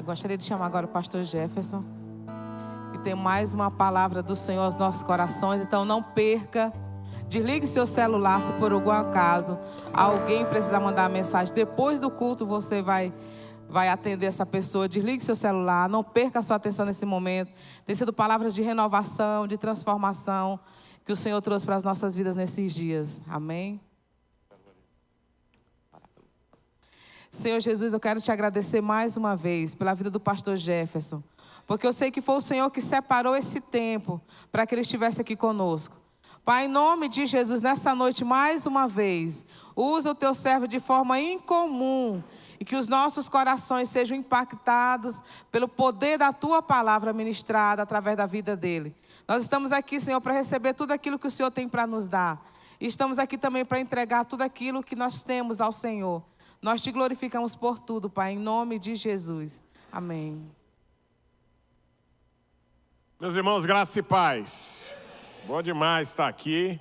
Eu gostaria de chamar agora o pastor Jefferson, que tem mais uma palavra do Senhor aos nossos corações. Então não perca, desligue seu celular se por algum acaso alguém precisar mandar uma mensagem. Depois do culto você vai atender essa pessoa. Desligue seu celular, não perca a sua atenção nesse momento. Tem sido palavras de renovação, de transformação que o Senhor trouxe para as nossas vidas nesses dias. Amém? Senhor Jesus, eu quero te agradecer mais uma vez pela vida do pastor Jefferson, porque eu sei que foi o Senhor que separou esse tempo para que ele estivesse aqui conosco. Pai, em nome de Jesus, nessa noite, mais uma vez, usa o teu servo de forma incomum e que os nossos corações sejam impactados pelo poder da tua palavra ministrada através da vida dele. Nós estamos aqui, Senhor, para receber tudo aquilo que o Senhor tem para nos dar. E estamos aqui também para entregar tudo aquilo que nós temos ao Senhor. Nós te glorificamos por tudo, Pai, em nome de Jesus. Amém. Meus irmãos, graça e paz. Bom demais estar aqui.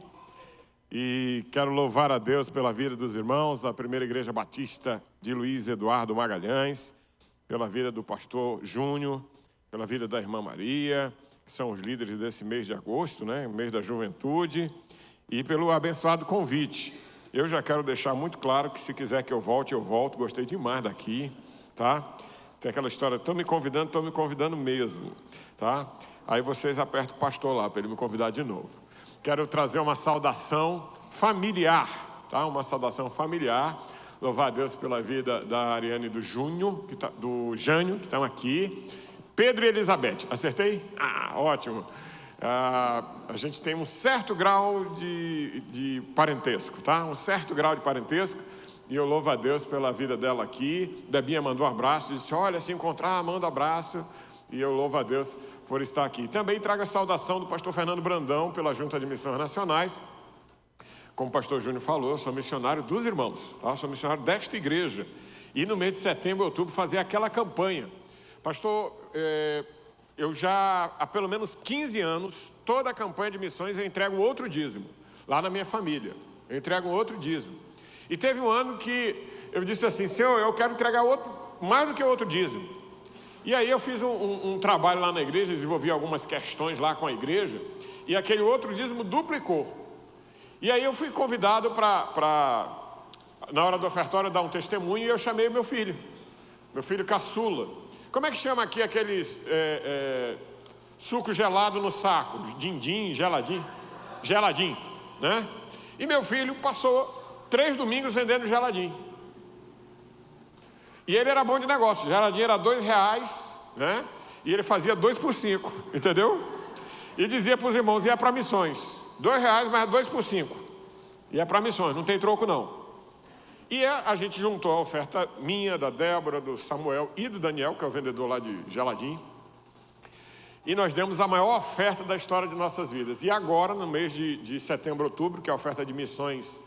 E quero louvar a Deus pela vida dos irmãos da Primeira Igreja Batista de Luiz Eduardo Magalhães, pela vida do pastor Júnior, pela vida da irmã Maria, que são os líderes desse mês de agosto, né, mês da juventude, e pelo abençoado convite. Eu já quero deixar muito claro que se quiser que eu volte, eu volto. Gostei demais daqui, tá? Tem aquela história, estão me convidando mesmo, tá? Aí vocês apertam o pastor lá para ele me convidar de novo. Quero trazer uma saudação familiar, tá? Uma saudação familiar. Louvar a Deus pela vida da Ariane e do Júnior, do Jânio, que estão aqui. Pedro e Elizabeth, acertei? Ah, ótimo. A gente tem um certo grau de parentesco, tá? Um certo grau de parentesco. E eu louvo a Deus pela vida dela aqui. Debinha mandou um abraço, disse, olha, se encontrar, manda abraço. E eu louvo a Deus por estar aqui. Também trago a saudação do pastor Fernando Brandão pela Junta de Missões Nacionais. Como o pastor Júnior falou, eu sou missionário dos irmãos, tá? Sou missionário desta igreja. E no mês de setembro e outubro fazer aquela campanha. Pastor, eu já há pelo menos 15 anos, toda a campanha de missões eu entrego outro dízimo. Lá na minha família, eu entrego outro dízimo. E teve um ano que eu disse assim, Senhor, eu quero entregar mais do que outro dízimo. E aí eu fiz um trabalho lá na igreja, desenvolvi algumas questões lá com a igreja, e aquele outro dízimo duplicou. E aí eu fui convidado para na hora do ofertório, dar um testemunho, e eu chamei meu filho caçula. Como é que chama aqui aqueles suco gelado no saco? Dindim, geladinho? Geladinho, né? E meu filho passou 3 domingos vendendo geladinho. E ele era bom de negócio, geladinho era R$2, né? E ele fazia 2 por 5, entendeu? E dizia para os irmãos, ia para missões. R$2, mas 2 por 5. Ia para missões, não tem troco não. E a gente juntou a oferta minha, da Débora, do Samuel e do Daniel, que é o vendedor lá de geladinho. E nós demos a maior oferta da história de nossas vidas. E agora, no mês de setembro, outubro, que é a oferta de missões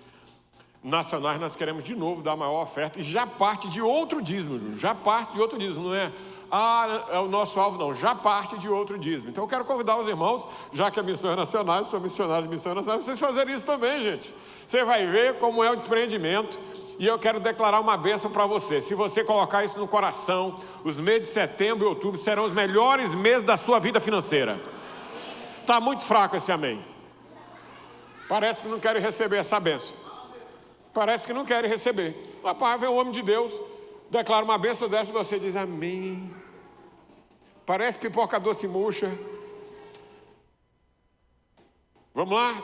nacionais, nós queremos de novo dar a maior oferta. E já parte de outro dízimo, Júnior. Já parte de outro dízimo, não é? É o nosso alvo, não. Já parte de outro dízimo. Então eu quero convidar os irmãos, já que é Missões Nacionais, sou missionário de Missões Nacionais, vocês fazerem isso também, gente. Você vai ver como é o desprendimento. E eu quero declarar uma bênção para você. Se você colocar isso no coração, os meses de setembro e outubro serão os melhores meses da sua vida financeira. Está muito fraco esse amém. Parece que não querem receber essa bênção. Parece que não querem receber. Rapaz, vem um homem de Deus, declara uma bênção dessa e você diz amém. Parece pipoca doce murcha. Vamos lá?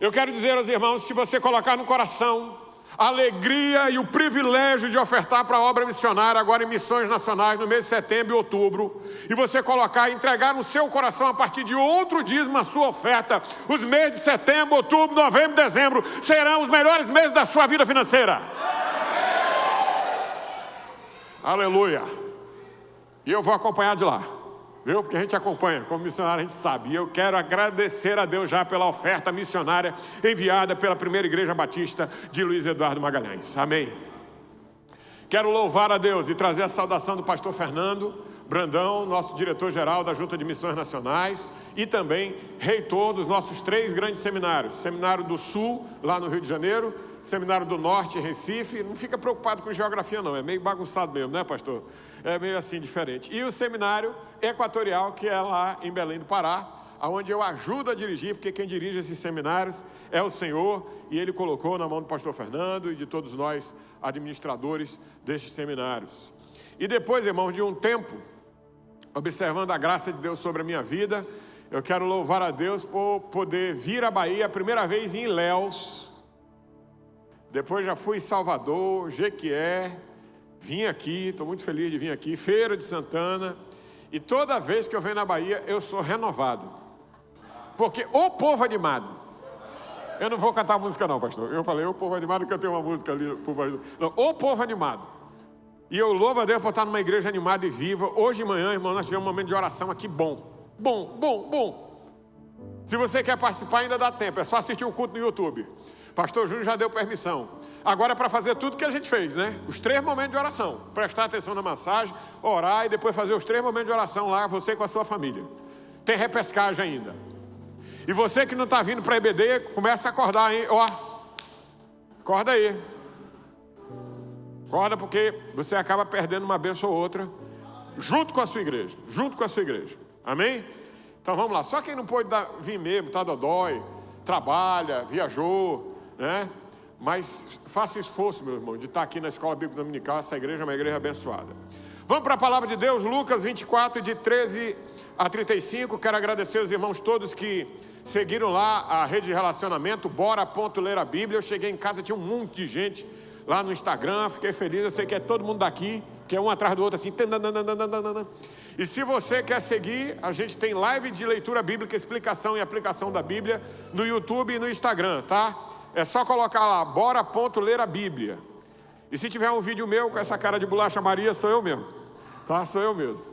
Eu quero dizer aos irmãos, se você colocar no coração a alegria e o privilégio de ofertar para a obra missionária agora em missões nacionais no mês de setembro e outubro, e você colocar, entregar no seu coração a partir de outro dízimo a sua oferta, os meses de setembro, outubro, novembro e dezembro serão os melhores meses da sua vida financeira. Aleluia. E eu vou acompanhar de lá, viu? Porque a gente acompanha, como missionário a gente sabe. E eu quero agradecer a Deus já pela oferta missionária enviada pela Primeira Igreja Batista de Luiz Eduardo Magalhães. Amém. Quero louvar a Deus e trazer a saudação do pastor Fernando Brandão, nosso diretor-geral da Junta de Missões Nacionais e também reitor dos nossos 3 grandes seminários. Seminário do Sul, lá no Rio de Janeiro, Seminário do Norte, em Recife. Não fica preocupado com geografia não, é meio bagunçado mesmo, né, pastor? É meio assim diferente. E o seminário equatorial, que é lá em Belém do Pará, onde eu ajudo a dirigir, porque quem dirige esses seminários é o Senhor, e Ele colocou na mão do pastor Fernando e de todos nós, administradores destes seminários. E depois, irmãos, de um tempo, observando a graça de Deus sobre a minha vida, eu quero louvar a Deus por poder vir à Bahia, a primeira vez em Ilhéus, depois já fui em Salvador, Jequié, vim aqui, estou muito feliz de vir aqui, Feira de Santana, e toda vez que eu venho na Bahia, eu sou renovado, porque o povo animado, eu não vou cantar música não, pastor, eu falei o povo animado, que eu tenho uma música ali, não, o povo animado, e eu louvo a Deus por estar numa igreja animada e viva. Hoje de manhã, irmão, nós tivemos um momento de oração aqui bom. Se você quer participar, ainda dá tempo, é só assistir o culto no YouTube. Pastor Júnior já deu permissão. Agora é para fazer tudo que a gente fez, né? Os 3 momentos de oração. Prestar atenção na massagem, orar e depois fazer os 3 momentos de oração lá, você com a sua família. Tem repescagem ainda. E você que não está vindo para a EBD, começa a acordar, hein? Ó, acorda aí. Acorda, porque você acaba perdendo uma bênção ou outra, junto com a sua igreja. Amém? Então vamos lá. Só quem não pôde vir mesmo, tá dodói, trabalha, viajou, né? Mas faça esforço, meu irmão, de estar aqui na Escola Bíblica Dominical. Essa igreja é uma igreja abençoada. Vamos para a palavra de Deus, Lucas 24, de 13 a 35. Quero agradecer os irmãos todos que seguiram lá a rede de relacionamento, bora.ler a Bíblia. Eu cheguei em casa, tinha um monte de gente lá no Instagram, fiquei feliz. Eu sei que é todo mundo daqui, que é um atrás do outro assim. E se você quer seguir, a gente tem live de leitura bíblica, explicação e aplicação da Bíblia no YouTube e no Instagram, tá? É só colocar lá, bora.ler a Bíblia. E se tiver um vídeo meu com essa cara de bolacha Maria, sou eu mesmo, tá? Sou eu mesmo.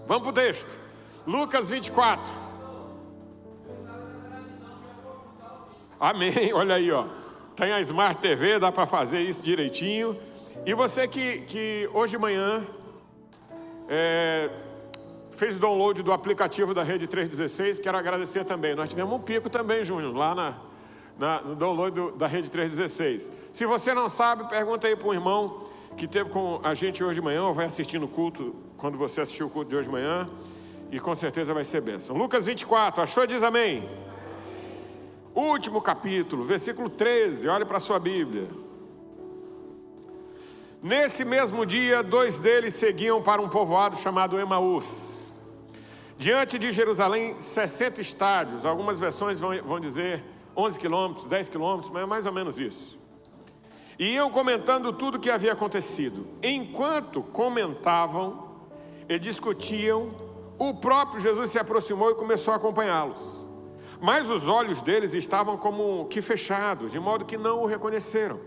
Vamos pro texto. Lucas 24. Amém, olha aí, ó. Tem a Smart TV, dá para fazer isso direitinho. E você que hoje de manhã fez o download do aplicativo da Rede 316, quero agradecer também. Nós tivemos um pico também, Júnior, lá no download da Rede 316. Se você não sabe, pergunta aí para um irmão que esteve com a gente hoje de manhã, ou vai assistir no culto, quando você assistir o culto de hoje de manhã, e com certeza vai ser bênção. Lucas 24, achou? Diz amém. Último capítulo, versículo 13, olhe para a sua Bíblia. Nesse mesmo dia, 2 deles seguiam para um povoado chamado Emaús. Diante de Jerusalém, 60 estádios, algumas versões vão dizer 11 quilômetros, 10 quilômetros, mas é mais ou menos isso. E iam comentando tudo o que havia acontecido. Enquanto comentavam e discutiam, o próprio Jesus se aproximou e começou a acompanhá-los. Mas os olhos deles estavam como que fechados, de modo que não o reconheceram.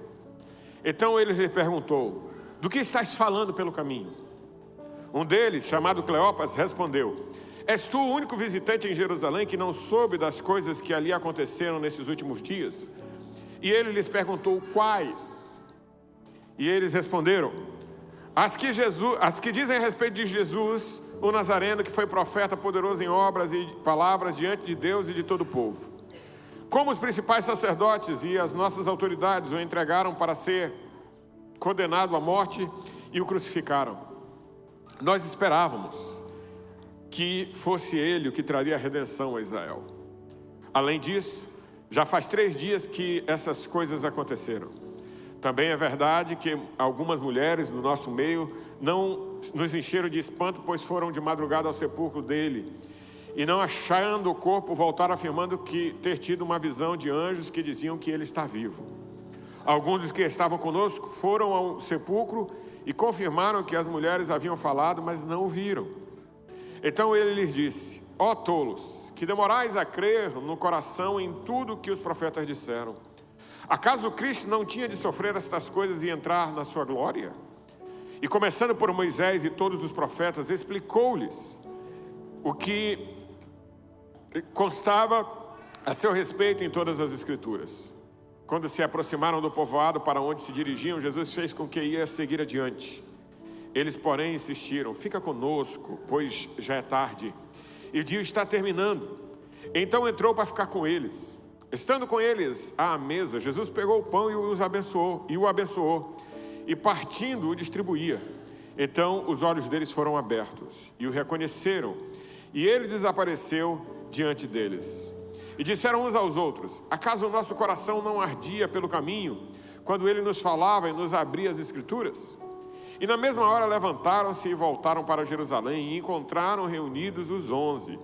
Então ele lhe perguntou: do que estás falando pelo caminho? Um deles, chamado Cleopas, respondeu: és tu o único visitante em Jerusalém que não soube das coisas que ali aconteceram nesses últimos dias? E ele lhes perguntou: quais? E eles responderam: as que dizem a respeito de Jesus, o Nazareno, que foi profeta poderoso em obras e palavras diante de Deus e de todo o povo. Como os principais sacerdotes e as nossas autoridades o entregaram para ser condenado à morte e o crucificaram. Nós esperávamos que fosse ele o que traria a redenção a Israel. Além disso, já faz 3 dias que essas coisas aconteceram. Também é verdade que algumas mulheres do nosso meio não nos encheram de espanto, pois foram de madrugada ao sepulcro dele, e não achando o corpo, voltaram afirmando que ter tido uma visão de anjos que diziam que ele está vivo. Alguns dos que estavam conosco foram ao sepulcro e confirmaram que as mulheres haviam falado, mas não o viram. Então ele lhes disse: ó tolos, que demorais a crer no coração em tudo que os profetas disseram. Acaso Cristo não tinha de sofrer estas coisas e entrar na sua glória? E começando por Moisés e todos os profetas, explicou-lhes o que constava a seu respeito em todas as Escrituras. Quando se aproximaram do povoado para onde se dirigiam, Jesus fez com que ia seguir adiante. Eles, porém, insistiram: fica conosco, pois já é tarde, e o dia está terminando. Então entrou para ficar com eles. Estando com eles à mesa, Jesus pegou o pão e o abençoou, e partindo o distribuía. Então os olhos deles foram abertos e o reconheceram, e ele desapareceu diante deles. E disseram uns aos outros: acaso o nosso coração não ardia pelo caminho, quando ele nos falava e nos abria as Escrituras? E na mesma hora levantaram-se e voltaram para Jerusalém, e encontraram reunidos os 11,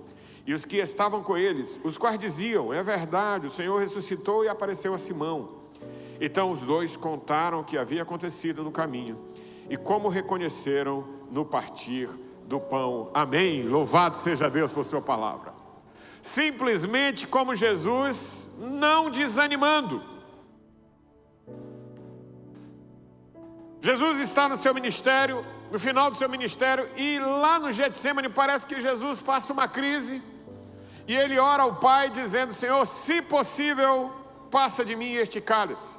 e os que estavam com eles, os quais diziam: é verdade, o Senhor ressuscitou e apareceu a Simão. Então os dois contaram o que havia acontecido no caminho, e como reconheceram no partir do pão. Amém. Louvado seja Deus por sua palavra. Simplesmente como Jesus, não desanimando. Jesus está no seu ministério, no final do seu ministério, e lá no Getsêmani parece que Jesus passa uma crise, e ele ora ao Pai dizendo: Senhor, se possível, passa de mim este cálice.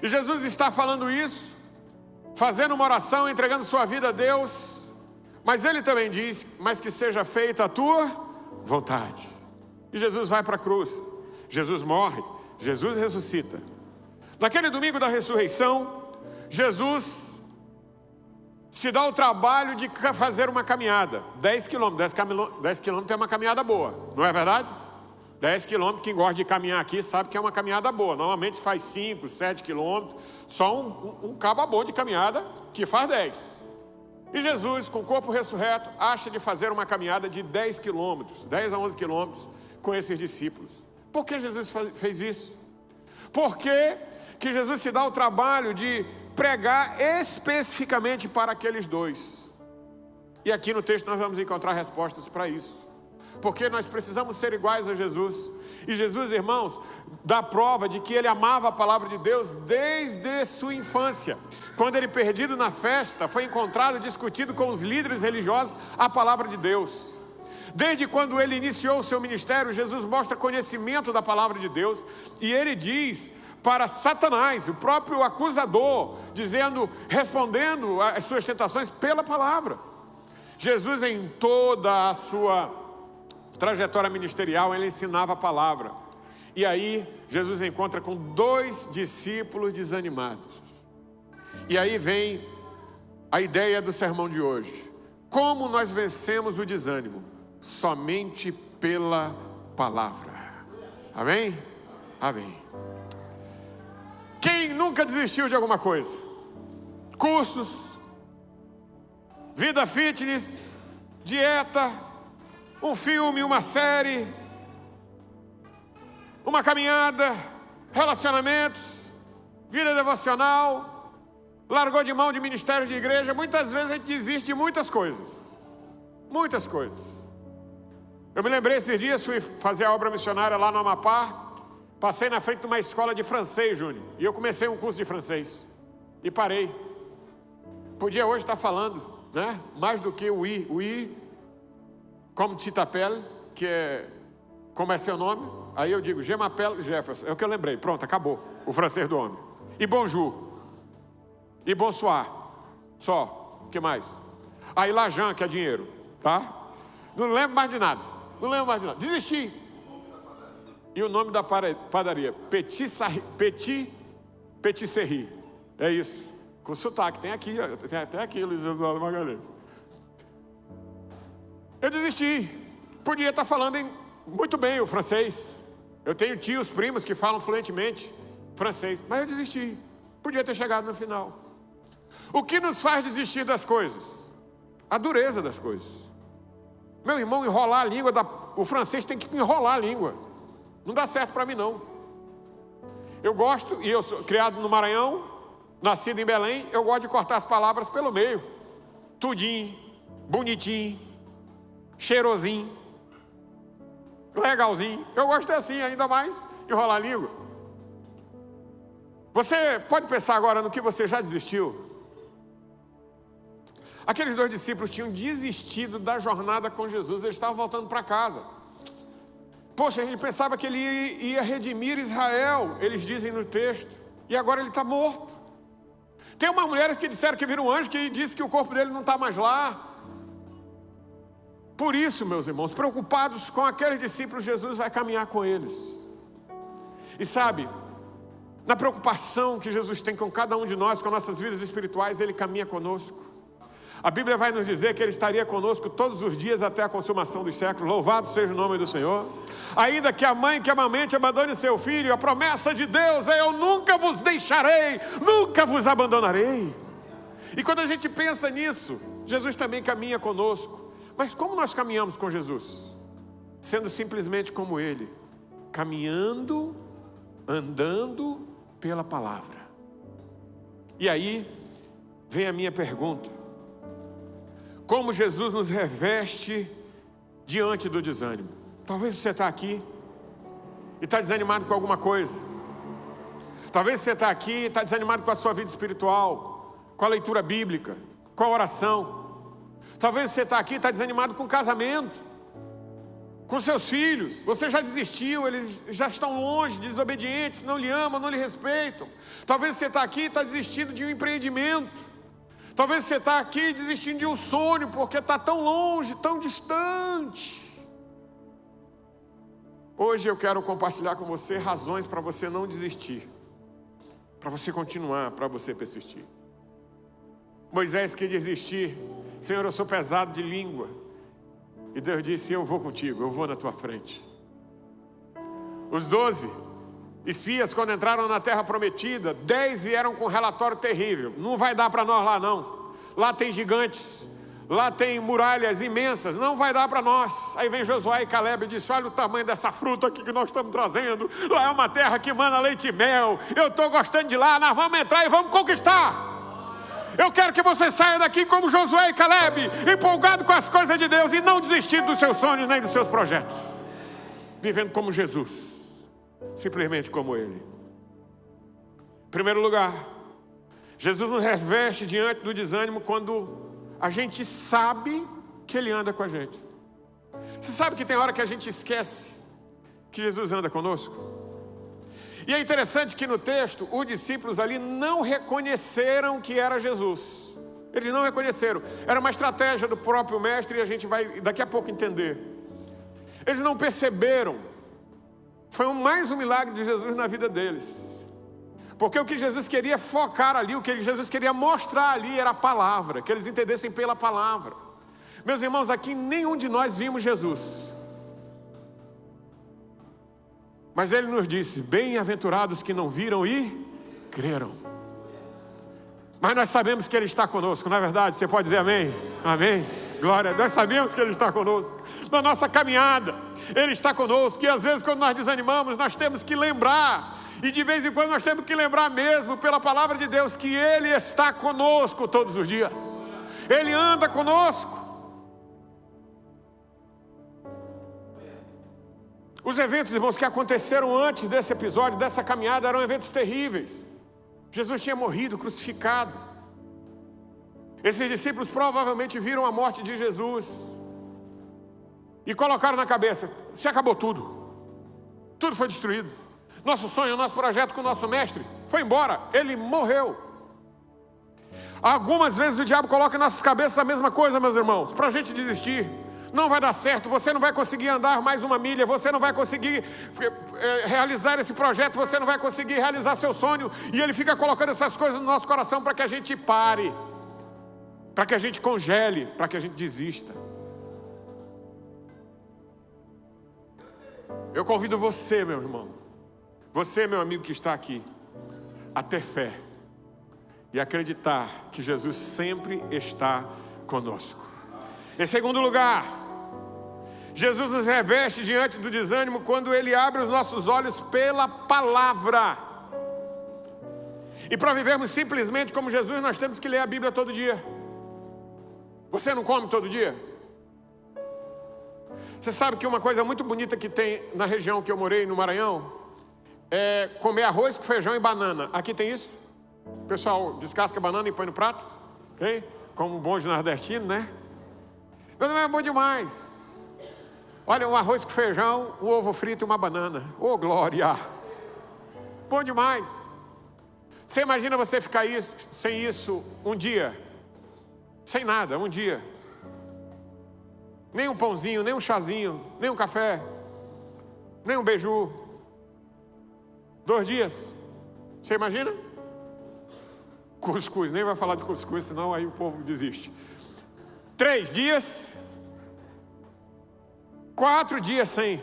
E Jesus está falando isso, fazendo uma oração, entregando sua vida a Deus, mas ele também diz: mas que seja feita a tua vontade. E Jesus vai para a cruz, Jesus morre, Jesus ressuscita. Naquele domingo da ressurreição, Jesus se dá o trabalho de fazer uma caminhada, 10 quilômetros, 10 quilômetros é uma caminhada boa, não é verdade? 10 quilômetros, quem gosta de caminhar aqui sabe que é uma caminhada boa, normalmente faz 5, 7 quilômetros, só um cabo bom de caminhada que faz 10. E Jesus, com o corpo ressurreto, acha de fazer uma caminhada de 10 quilômetros, 10 a 11 quilômetros com esses discípulos. Por que Jesus fez isso? Por que Jesus se dá o trabalho de pregar especificamente para aqueles dois? E aqui no texto nós vamos encontrar respostas para isso. Porque nós precisamos ser iguais a Jesus. E Jesus, irmãos, dá prova de que ele amava a palavra de Deus desde sua infância. Quando ele, perdido na festa, foi encontrado discutindo com os líderes religiosos a palavra de Deus. Desde quando ele iniciou o seu ministério, Jesus mostra conhecimento da palavra de Deus. E ele diz para Satanás, o próprio acusador, respondendo às suas tentações pela palavra. Jesus, em toda a sua trajetória ministerial, ele ensinava a palavra. E aí Jesus encontra com 2 discípulos desanimados. E aí vem a ideia do sermão de hoje. Como nós vencemos o desânimo? Somente pela palavra. Amém? Amém. Quem nunca desistiu de alguma coisa? Cursos, vida fitness, dieta, um filme, uma série, uma caminhada, relacionamentos, vida devocional, largou de mão de ministérios de igreja. Muitas vezes a gente desiste de muitas coisas. Muitas coisas. Eu me lembrei esses dias, fui fazer a obra missionária lá no Amapá. Passei na frente de uma escola de francês, Júnior. E eu comecei um curso de francês. E parei. Podia hoje estar falando, né? Mais do que o I, como tu t'appelles, que é, como é seu nome? Aí eu digo, je m'appelle Jefferson. É o que eu lembrei. Pronto, acabou. O francês do homem. E bonjour. E bonsoir. Só. O que mais? Aí l'argent, que é dinheiro. Tá? Não lembro mais de nada. Não lembro mais de nada. Desisti. E o nome da padaria? Patisserie. É isso. Com sotaque. Tem aqui. Tem até aqui, Luiz Eduardo Magalhães. Eu desisti. Podia estar falando muito bem o francês. Eu tenho tios, primos que falam fluentemente francês. Mas eu desisti. Podia ter chegado no final. O que nos faz desistir das coisas? A dureza das coisas. Meu irmão, enrolar a língua, o francês tem que enrolar a língua. Não dá certo para mim não. Eu gosto, e eu sou criado no Maranhão, nascido em Belém, eu gosto de cortar as palavras pelo meio. Tudinho, bonitinho, cheirosinho, legalzinho. Eu gosto assim, ainda mais enrolar a língua. Você pode pensar agora no que você já desistiu? Aqueles 2 discípulos tinham desistido da jornada com Jesus. Eles estavam voltando para casa. Poxa, a gente pensava que ele ia redimir Israel, eles dizem no texto, e agora ele está morto. Tem umas mulheres que disseram que viram um anjo que disse que o corpo dele não está mais lá. Por isso, meus irmãos, preocupados com aqueles discípulos, Jesus vai caminhar com eles. E sabe, na preocupação que Jesus tem com cada um de nós, com nossas vidas espirituais, Ele caminha conosco. A Bíblia vai nos dizer que Ele estaria conosco todos os dias até a consumação dos séculos. Louvado seja o nome do Senhor. Ainda que a mãe que amamente abandone seu filho, a promessa de Deus é: eu nunca vos deixarei, nunca vos abandonarei. E quando a gente pensa nisso, Jesus também caminha conosco. Mas como nós caminhamos com Jesus? Sendo simplesmente como Ele, caminhando, andando pela palavra. E aí vem a minha pergunta: como Jesus nos reveste diante do desânimo? Talvez você está aqui e está desanimado com alguma coisa. Talvez você está aqui e está desanimado com a sua vida espiritual, com a leitura bíblica, com a oração. Talvez você está aqui e está desanimado com o casamento, com seus filhos. Você já desistiu, eles já estão longe, desobedientes, não lhe amam, não lhe respeitam. Talvez você está aqui e está desistindo de um empreendimento. Talvez você está aqui desistindo de um sonho, porque está tão longe, tão distante. Hoje eu quero compartilhar com você razões para você não desistir, para você continuar, para você persistir. Moisés quis desistir: Senhor, eu sou pesado de língua. E Deus disse: eu vou contigo, eu vou na tua frente. Os 12 espias, quando entraram na terra prometida, 10 vieram com um relatório terrível: não vai dar para nós lá não, lá tem gigantes, lá tem muralhas imensas, não vai dar para nós. Aí vem Josué e Caleb e diz: olha o tamanho dessa fruta aqui que nós estamos trazendo, lá é uma terra que manda leite e mel, eu estou gostando de lá, nós vamos entrar e vamos conquistar. Eu quero que você saia daqui como Josué e Caleb, empolgado com as coisas de Deus e não desistindo dos seus sonhos nem dos seus projetos, vivendo como Jesus, simplesmente como Ele. Em primeiro lugar, Jesus nos reveste diante do desânimo quando a gente sabe que Ele anda com a gente. Você sabe que tem hora que a gente esquece que Jesus anda conosco? E é interessante que no texto, os discípulos ali não reconheceram que era Jesus. Eles não reconheceram. Era uma estratégia do próprio mestre e a gente vai daqui a pouco entender. Eles não perceberam. Foi mais um milagre de Jesus na vida deles. Porque o que Jesus queria focar ali, o que Jesus queria mostrar ali era a palavra, que eles entendessem pela palavra. Meus irmãos, aqui nenhum de nós vimos Jesus. Mas Ele nos disse: bem-aventurados que não viram e creram. Mas nós sabemos que Ele está conosco, não é verdade? Você pode dizer amém? Amém? Glória, nós sabemos que Ele está conosco. Na nossa caminhada, Ele está conosco. E às vezes quando nós desanimamos, nós temos que lembrar. E de vez em quando nós temos que lembrar mesmo, pela palavra de Deus, que Ele está conosco todos os dias. Ele anda conosco. Os eventos, irmãos, que aconteceram antes desse episódio, dessa caminhada, eram eventos terríveis. Jesus tinha morrido, crucificado. Esses discípulos provavelmente viram a morte de Jesus e colocaram na cabeça: se acabou tudo. Tudo foi destruído. Nosso sonho, nosso projeto com o nosso mestre foi embora. Ele morreu. Algumas vezes o diabo coloca em nossas cabeças a mesma coisa, meus irmãos, para a gente desistir. Não vai dar certo, você não vai conseguir andar mais uma milha, você não vai conseguir realizar esse projeto, você não vai conseguir realizar seu sonho. E ele fica colocando essas coisas no nosso coração para que a gente pare, para que a gente congele, para que a gente desista. Eu convido você, meu irmão, você, meu amigo que está aqui, a ter fé e acreditar que Jesus sempre está conosco. Em segundo lugar, Jesus nos reveste diante do desânimo quando Ele abre os nossos olhos pela palavra. E para vivermos simplesmente como Jesus, nós temos que ler a Bíblia todo dia. Você não come todo dia? Você sabe que uma coisa muito bonita que tem na região que eu morei, no Maranhão, é comer arroz com feijão e banana. Aqui tem isso? O pessoal descasca a banana e põe no prato, okay? Como bons nordestinos, né? Mas não é bom demais. Olha, um arroz com feijão, um ovo frito e uma banana. Oh, glória! Bom demais. Você imagina você ficar sem isso um dia? Sem nada, um dia. Nem um pãozinho, nem um chazinho, nem um café, nem um beiju. 2 dias. Você imagina? Cuscuz, nem vai falar de cuscuz, senão aí o povo desiste. 3 dias, 4 dias sem,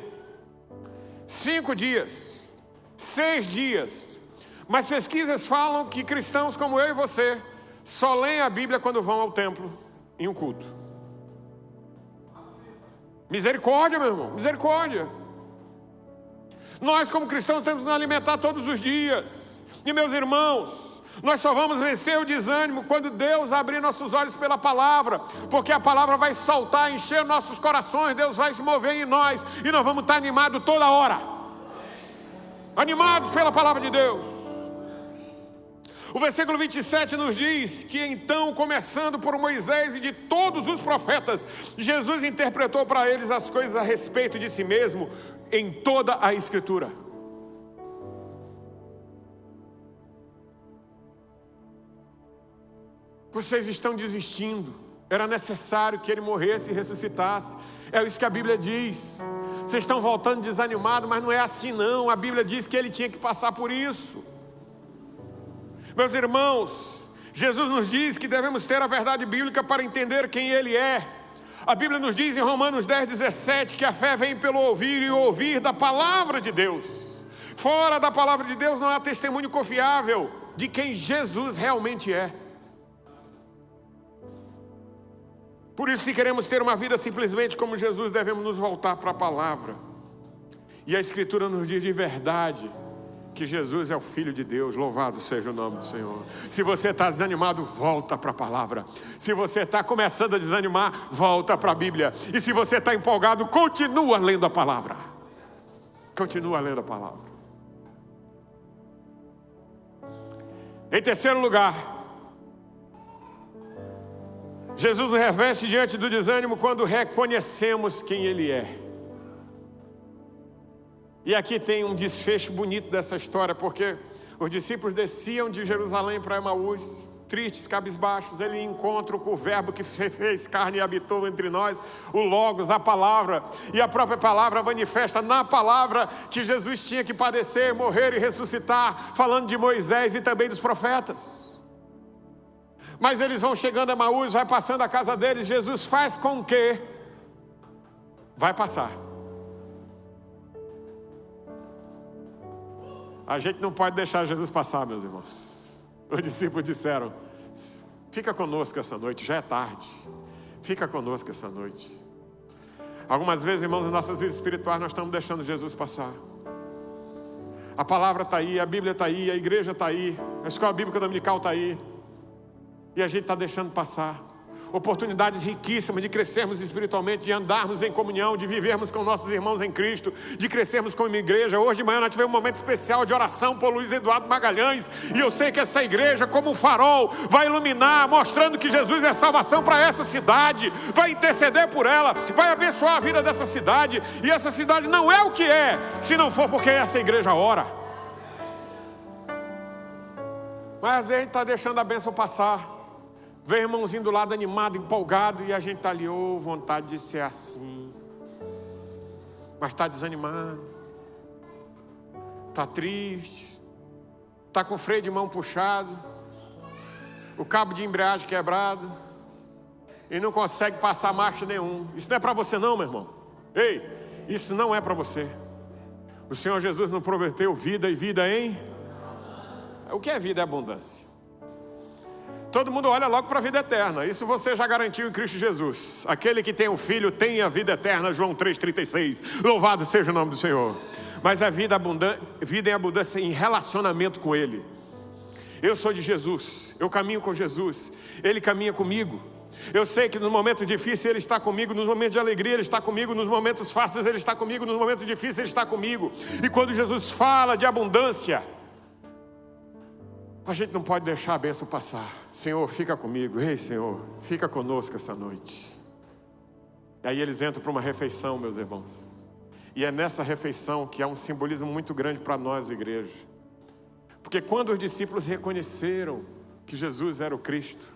5 dias, 6 dias. Mas pesquisas falam que cristãos como eu e você só leem a Bíblia quando vão ao templo em um culto. Misericórdia, meu irmão, misericórdia. Nós como cristãos temos que nos alimentar todos os dias. E meus irmãos, nós só vamos vencer o desânimo quando Deus abrir nossos olhos pela palavra, porque a palavra vai saltar, encher nossos corações, Deus vai se mover em nós, e nós vamos estar animados toda hora, animados pela palavra de Deus. O versículo 27 nos diz que então, começando por Moisés e de todos os profetas, Jesus interpretou para eles as coisas a respeito de si mesmo em toda a Escritura. Vocês estão desistindo. Era necessário que ele morresse e ressuscitasse. É isso que a Bíblia diz. Vocês estão voltando desanimados, mas não é assim não. A Bíblia diz que ele tinha que passar por isso. Meus irmãos, Jesus nos diz que devemos ter a verdade bíblica para entender quem ele é. A Bíblia nos diz em Romanos 10:17 que a fé vem pelo ouvir e ouvir da palavra de Deus. Fora da palavra de Deus não há testemunho confiável de quem Jesus realmente é. Por isso, se queremos ter uma vida simplesmente como Jesus, devemos nos voltar para a palavra. E a Escritura nos diz de verdade que Jesus é o Filho de Deus. Louvado seja o nome do Senhor. Se você está desanimado, volta para a palavra. Se você está começando a desanimar, volta para a Bíblia. E se você está empolgado, continua lendo a palavra. Continua lendo a palavra. Em terceiro lugar, Jesus nos reveste diante do desânimo quando reconhecemos quem Ele é. E aqui tem um desfecho bonito dessa história, porque os discípulos desciam de Jerusalém para Emaús, tristes, cabisbaixos. Ele encontra com o verbo que se fez carne e habitou entre nós, o Logos, a palavra. E a própria palavra manifesta na palavra que Jesus tinha que padecer, morrer e ressuscitar, falando de Moisés e também dos profetas. Mas eles vão chegando a Emaús, vai passando a casa deles. Jesus faz com que vai passar. A gente não pode deixar Jesus passar, meus irmãos. Os discípulos disseram: fica conosco essa noite, já é tarde. Fica conosco essa noite. Algumas vezes, irmãos, nas nossas vidas espirituais nós estamos deixando Jesus passar. A palavra está aí, a Bíblia está aí, a igreja está aí, a escola bíblica dominical está aí. E a gente está deixando passar oportunidades riquíssimas de crescermos espiritualmente, de andarmos em comunhão, de vivermos com nossos irmãos em Cristo, de crescermos como igreja. Hoje de manhã nós tivemos um momento especial de oração por Luiz Eduardo Magalhães, e eu sei que essa igreja, como um farol, vai iluminar, mostrando que Jesus é salvação para essa cidade, vai interceder por ela, vai abençoar a vida dessa cidade. E essa cidade não é o que é, se não for porque essa igreja ora. Mas às vezes a gente está deixando a bênção passar. Vem irmãozinho do lado animado, empolgado, e a gente está ali, vontade de ser assim. Mas está desanimado, está triste, está com o freio de mão puxado, o cabo de embreagem quebrado, e não consegue passar marcha nenhum. Isso não é para você não, meu irmão. Ei, isso não é para você. O Senhor Jesus nos prometeu vida e vida em... O que é vida e abundância? Todo mundo olha logo para a vida eterna. Isso você já garantiu em Cristo Jesus. Aquele que tem um filho tem a vida eterna, João 3,36. Louvado seja o nome do Senhor. Mas a vida em abundância em relacionamento com Ele. Eu sou de Jesus, eu caminho com Jesus, Ele caminha comigo. Eu sei que nos momentos difíceis Ele está comigo, nos momentos de alegria Ele está comigo, nos momentos fáceis Ele está comigo, nos momentos difíceis Ele está comigo. E quando Jesus fala de abundância, a gente não pode deixar a bênção passar. Senhor, fica comigo. Ei, Senhor, fica conosco essa noite. E aí eles entram para uma refeição, meus irmãos. E é nessa refeição que há um simbolismo muito grande para nós, igreja. Porque quando os discípulos reconheceram que Jesus era o Cristo,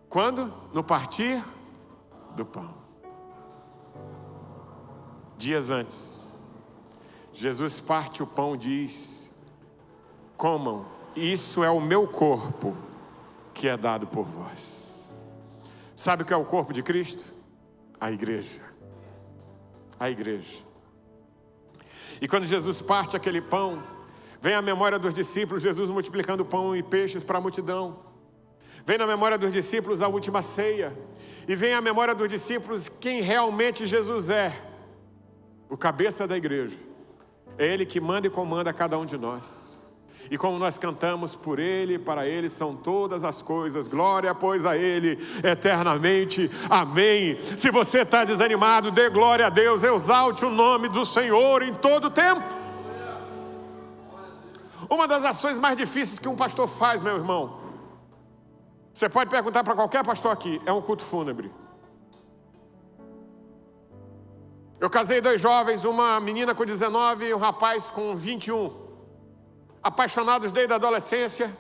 quando? No partir do pão. Dias antes, Jesus parte o pão e diz: comam isso é o meu corpo que é dado por vós. Sabe o que é o corpo de Cristo? A igreja. A igreja. E quando Jesus parte aquele pão, vem a memória dos discípulos, Jesus multiplicando pão e peixes para a multidão. Vem na memória dos discípulos a última ceia. E vem a memória dos discípulos quem realmente Jesus é. O cabeça da igreja. É Ele que manda e comanda cada um de nós. E como nós cantamos, por Ele, para Ele são todas as coisas, glória pois a Ele eternamente, amém. Se você está desanimado, dê glória a Deus, exalte o nome do Senhor em todo o tempo. Uma das ações mais difíceis que um pastor faz, meu irmão, você pode perguntar para qualquer pastor aqui, é um culto fúnebre. Eu casei 2 jovens, uma menina com 19 e um rapaz com 21. Apaixonados desde a adolescência.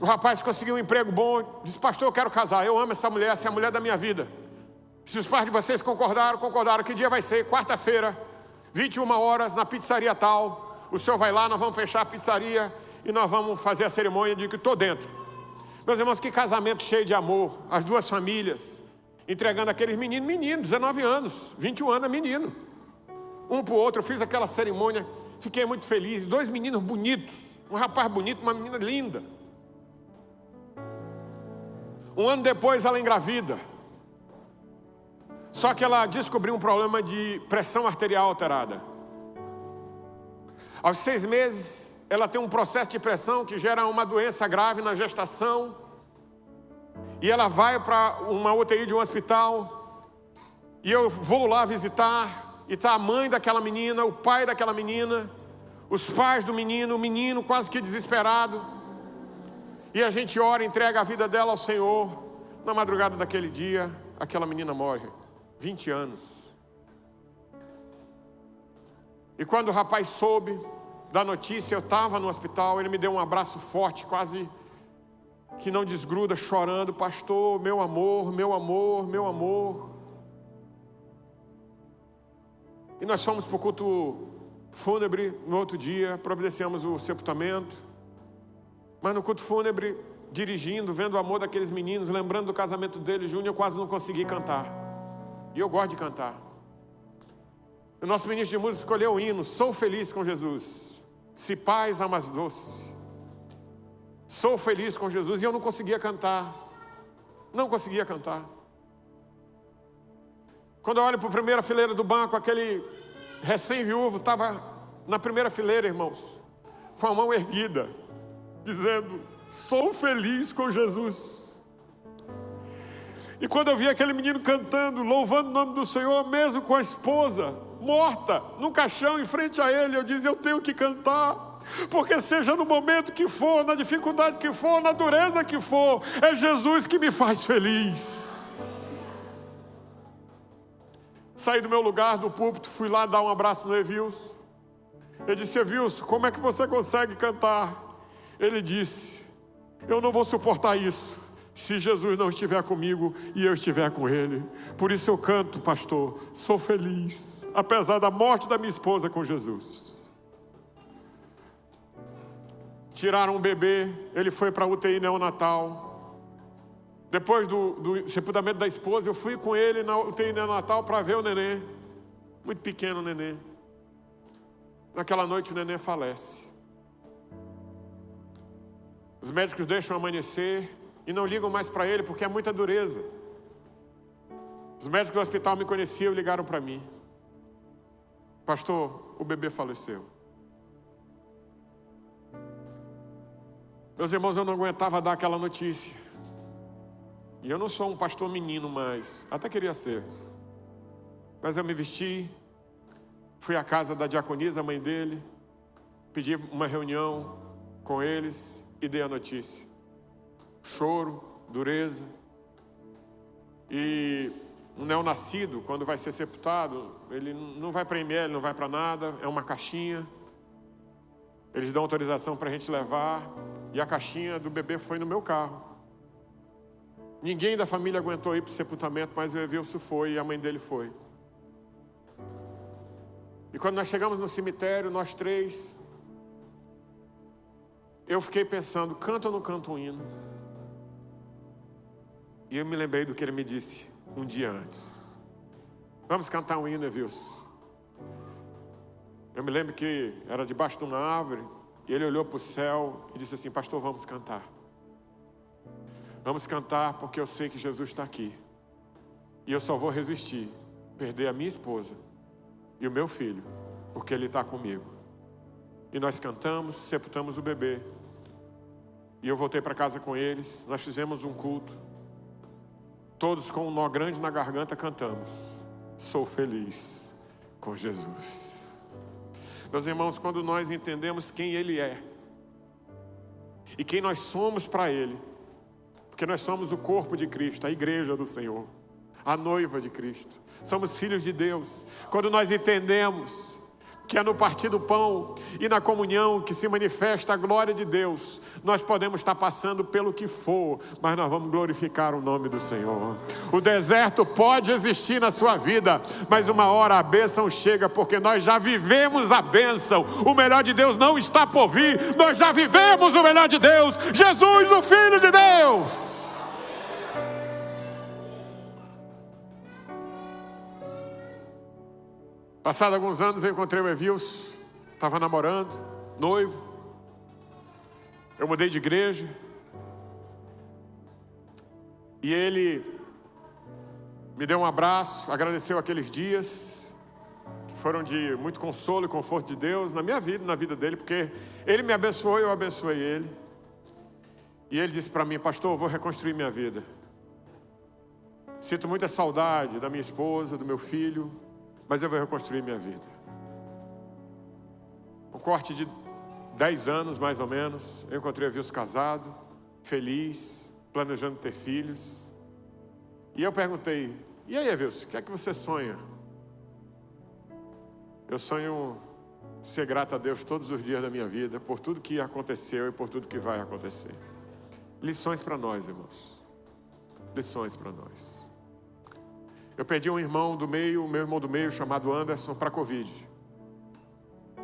O rapaz conseguiu um emprego bom. Disse, pastor, eu quero casar, eu amo essa é a mulher da minha vida. Se os pais de vocês concordaram. Que dia vai ser? Quarta-feira, 21 horas, na pizzaria tal. O senhor vai lá, nós vamos fechar a pizzaria e nós vamos fazer a cerimônia de que estou dentro. Meus irmãos, que casamento cheio de amor. As duas famílias entregando aqueles menino, 19 anos, 21 anos é menino. Um para o outro, eu fiz aquela cerimônia. Fiquei muito feliz, 2 meninos bonitos, um rapaz bonito, uma menina linda. Um ano depois ela engravida. Só que ela descobriu um problema de pressão arterial alterada. Aos 6 meses, ela tem um processo de pressão que gera uma doença grave na gestação. E ela vai para uma UTI de um hospital. E eu vou lá visitar. E está a mãe daquela menina, o pai daquela menina, os pais do menino, o menino quase que desesperado. E a gente ora, entrega a vida dela ao Senhor. Na madrugada daquele dia, aquela menina morre, 20 anos. E quando o rapaz soube da notícia, eu estava no hospital, ele me deu um abraço forte, quase que não desgruda, chorando, pastor, meu amor, meu amor, meu amor. E nós fomos para o culto fúnebre no outro dia, providenciamos o sepultamento. Mas no culto fúnebre, dirigindo, vendo o amor daqueles meninos, lembrando do casamento deles, Júnior, eu quase não consegui cantar. E eu gosto de cantar. O nosso ministro de música escolheu o hino, Sou Feliz com Jesus, se paz amas doce. Sou feliz com Jesus, e eu não conseguia cantar. Não conseguia cantar. Quando eu olho para a primeira fileira do banco, aquele recém-viúvo estava na primeira fileira, irmãos, com a mão erguida, dizendo, sou feliz com Jesus. E quando eu vi aquele menino cantando, louvando o nome do Senhor, mesmo com a esposa morta, no caixão, em frente a ele, eu disse, eu tenho que cantar, porque seja no momento que for, na dificuldade que for, na dureza que for, é Jesus que me faz feliz. Saí do meu lugar, do púlpito, fui lá dar um abraço no Evilson. Ele disse, Evilson, como é que você consegue cantar? Ele disse, eu não vou suportar isso, se Jesus não estiver comigo e eu estiver com Ele. Por isso eu canto, pastor, sou feliz, apesar da morte da minha esposa com Jesus. Tiraram um bebê, ele foi para a UTI neonatal. Depois do sepultamento da esposa, eu fui com ele na UTI neonatal para ver o nenê. Muito pequeno o nenê. Naquela noite o nenê falece. Os médicos deixam amanhecer e não ligam mais para ele porque é muita dureza. Os médicos do hospital me conheciam e ligaram para mim. Pastor, o bebê faleceu. Meus irmãos, eu não aguentava dar aquela notícia. E eu não sou um pastor menino mais, até queria ser. Mas eu me vesti, fui à casa da diaconisa, a mãe dele, pedi uma reunião com eles e dei a notícia. Choro, dureza. E um neonascido, quando vai ser sepultado, ele não vai para IML, não vai para nada, é uma caixinha. Eles dão autorização para a gente levar, e a caixinha do bebê foi no meu carro. Ninguém da família aguentou ir para o sepultamento, mas o Evilson foi e a mãe dele foi. E quando nós chegamos no cemitério, nós 3, eu fiquei pensando, canto ou não canto um hino? E eu me lembrei do que ele me disse um dia antes. Vamos cantar um hino, Evilson. Eu me lembro que era debaixo de uma árvore, e ele olhou para o céu e disse assim: pastor, vamos cantar. Vamos cantar porque eu sei que Jesus está aqui. E eu só vou resistir, perder a minha esposa e o meu filho, porque ele está comigo. E nós cantamos, sepultamos o bebê. E eu voltei para casa com eles, nós fizemos um culto. Todos com um nó grande na garganta cantamos: sou feliz com Jesus. Meus irmãos, quando nós entendemos quem Ele é e quem nós somos para Ele, porque nós somos o corpo de Cristo, a igreja do Senhor, a noiva de Cristo, somos filhos de Deus. Quando nós entendemos que é no partir do pão e na comunhão que se manifesta a glória de Deus, nós podemos estar passando pelo que for, mas nós vamos glorificar o nome do Senhor. O deserto pode existir na sua vida, mas uma hora a bênção chega, porque nós já vivemos a bênção. O melhor de Deus não está por vir, nós já vivemos o melhor de Deus, Jesus, o Filho de Deus. Passados alguns anos eu encontrei o Evilson, estava namorando, noivo. Eu mudei de igreja. E ele me deu um abraço, agradeceu aqueles dias, que foram de muito consolo e conforto de Deus na minha vida e na vida dele, porque ele me abençoou e eu abençoei ele. E ele disse para mim: pastor, eu vou reconstruir minha vida. Sinto muita saudade da minha esposa, do meu filho, mas eu vou reconstruir minha vida. Um corte de 10 anos, mais ou menos, eu encontrei o Evilson casado, feliz, planejando ter filhos. E eu perguntei: e aí, Evilson, o que é que você sonha? Eu sonho ser grato a Deus todos os dias da minha vida, por tudo que aconteceu e por tudo que vai acontecer. Lições para nós, irmãos. Lições para nós. Eu perdi um irmão do meio, meu irmão do meio, chamado Anderson, para a Covid.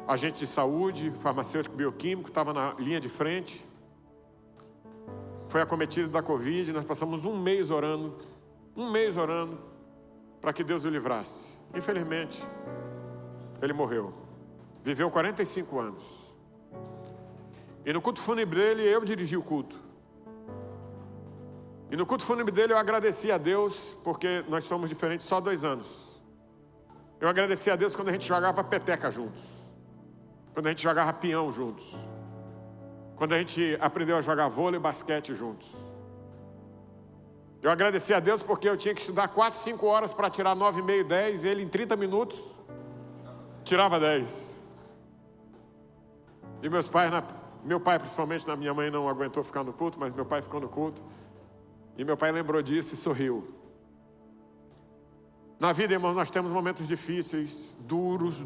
Agente de saúde, farmacêutico bioquímico, estava na linha de frente. Foi acometido da Covid, nós passamos um mês orando para que Deus o livrasse. Infelizmente, ele morreu. Viveu 45 anos. E no culto fúnebre dele, eu dirigi o culto. E no culto fúnebre dele eu agradeci a Deus, porque nós somos diferentes só 2 anos. Eu agradeci a Deus quando a gente jogava peteca juntos. Quando a gente jogava peão juntos. Quando a gente aprendeu a jogar vôlei e basquete juntos. Eu agradeci a Deus porque eu tinha que estudar 4, 5 horas para tirar 9,5, 10. E ele em 30 minutos tirava 10. E meus pais, meu pai principalmente, minha mãe não aguentou ficar no culto, mas meu pai ficou no culto. E meu pai lembrou disso e sorriu. Na vida, irmãos, nós temos momentos difíceis, duros.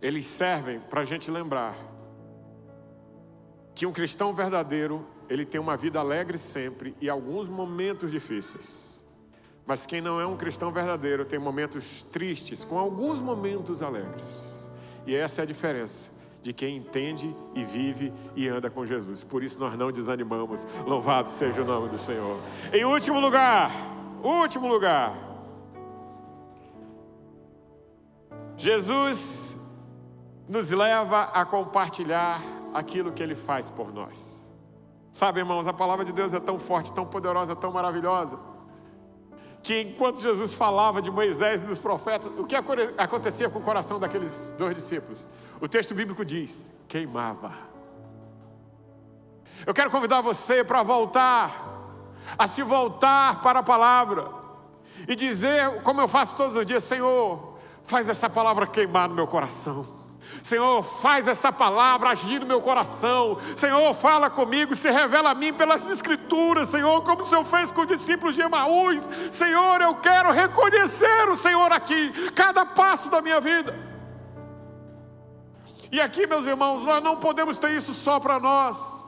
Eles servem para a gente lembrar que um cristão verdadeiro, ele tem uma vida alegre sempre e alguns momentos difíceis. Mas quem não é um cristão verdadeiro tem momentos tristes com alguns momentos alegres. E essa é a diferença de quem entende e vive e anda com Jesus. Por isso nós não desanimamos. Louvado seja o nome do Senhor. Em último lugar, Jesus nos leva a compartilhar aquilo que Ele faz por nós. Sabe, irmãos, a palavra de Deus é tão forte, tão poderosa, tão maravilhosa, que enquanto Jesus falava de Moisés e dos profetas, o que acontecia com o coração daqueles 2 discípulos? O texto bíblico diz: queimava. Eu quero convidar você para se voltar para a palavra e dizer, como eu faço todos os dias: Senhor, faz essa palavra queimar no meu coração. Senhor, faz essa palavra agir no meu coração. Senhor, fala comigo, se revela a mim pelas escrituras, Senhor, como o Senhor fez com os discípulos de Emaús. Senhor, eu quero reconhecer o Senhor aqui, cada passo da minha vida. E aqui, meus irmãos, nós não podemos ter isso só para nós.